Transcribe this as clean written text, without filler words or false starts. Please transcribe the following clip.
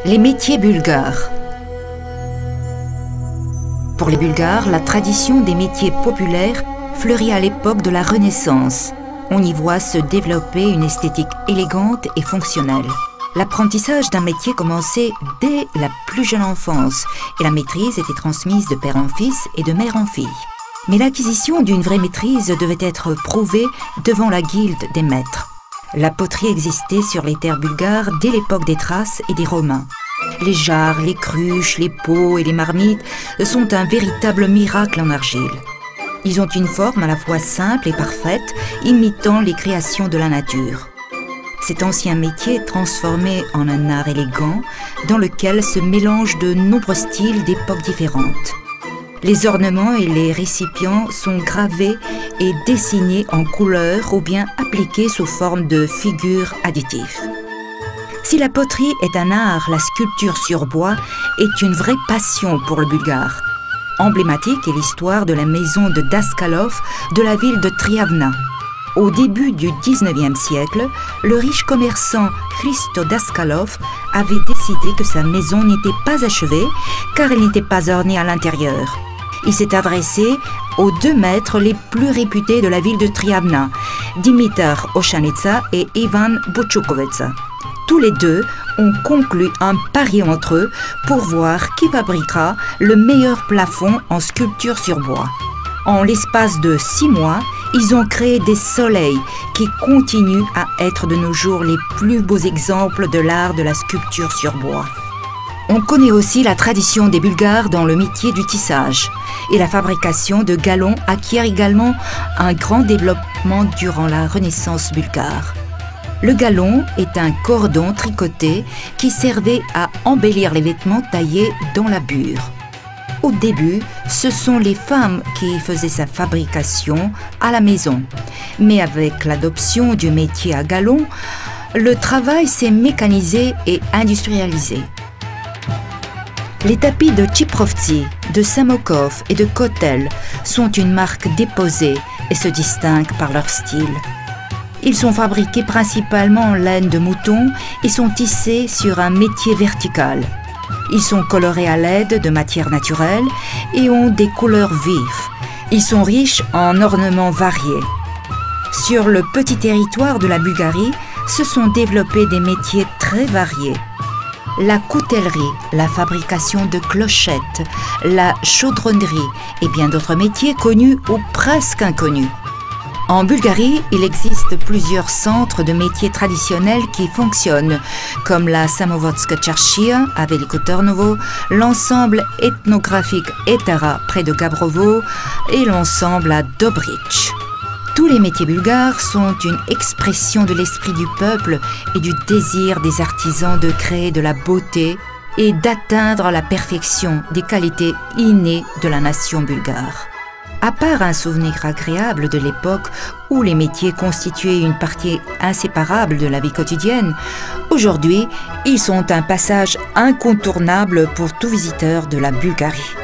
Les métiers bulgares. Pour les Bulgares, la tradition des métiers populaires fleurit à l'époque de la Renaissance. On y voit se développer une esthétique élégante et fonctionnelle. L'apprentissage d'un métier commençait dès la plus jeune enfance et la maîtrise était transmise de père en fils et de mère en fille. Mais l'acquisition d'une vraie maîtrise devait être prouvée devant la guilde des maîtres. La poterie existait sur les terres bulgares dès l'époque des Thraces et des Romains. Les jarres, les cruches, les pots et les marmites sont un véritable miracle en argile. Ils ont une forme à la fois simple et parfaite, imitant les créations de la nature. Cet ancien métier est transformé en un art élégant dans lequel se mélangent de nombreux styles d'époques différentes. Les ornements et les récipients sont gravés et dessinés en couleurs ou bien appliqués sous forme de figures additives. Si la poterie est un art, la sculpture sur bois est une vraie passion pour le Bulgare. Emblématique est l'histoire de la maison de Daskalov de la ville de Triavna. Au début du XIXe siècle, le riche commerçant Hristo Daskalov avait décidé que sa maison n'était pas achevée car elle n'était pas ornée à l'intérieur. Il s'est adressé aux deux maîtres les plus réputés de la ville de Triavna, Dimitar Oshanitsa et Ivan Buchukovetsa. Tous les deux ont conclu un pari entre eux pour voir qui fabriquera le meilleur plafond en sculpture sur bois. En l'espace de 6 mois, ils ont créé des soleils qui continuent à être de nos jours les plus beaux exemples de l'art de la sculpture sur bois. On connaît aussi la tradition des Bulgares dans le métier du tissage et la fabrication de galons acquiert également un grand développement durant la Renaissance bulgare. Le galon est un cordon tricoté qui servait à embellir les vêtements taillés dans la bure. Au début, ce sont les femmes qui faisaient sa fabrication à la maison. Mais avec l'adoption du métier à galon, le travail s'est mécanisé et industrialisé. Les tapis de Tchiprovtsi, de Samokov et de Kotel sont une marque déposée et se distinguent par leur style. Ils sont fabriqués principalement en laine de mouton et sont tissés sur un métier vertical. Ils sont colorés à l'aide de matières naturelles et ont des couleurs vives. Ils sont riches en ornements variés. Sur le petit territoire de la Bulgarie, se sont développés des métiers très variés. La coutellerie, la fabrication de clochettes, la chaudronnerie et bien d'autres métiers connus ou presque inconnus. En Bulgarie, il existe plusieurs centres de métiers traditionnels qui fonctionnent, comme la Samovodska Tcharchia à Veliko Trnovo, l'ensemble ethnographique Etara près de Gabrovo et l'ensemble à Dobrich. Tous les métiers bulgares sont une expression de l'esprit du peuple et du désir des artisans de créer de la beauté et d'atteindre la perfection des qualités innées de la nation bulgare. À part un souvenir agréable de l'époque où les métiers constituaient une partie inséparable de la vie quotidienne, aujourd'hui, ils sont un passage incontournable pour tout visiteur de la Bulgarie.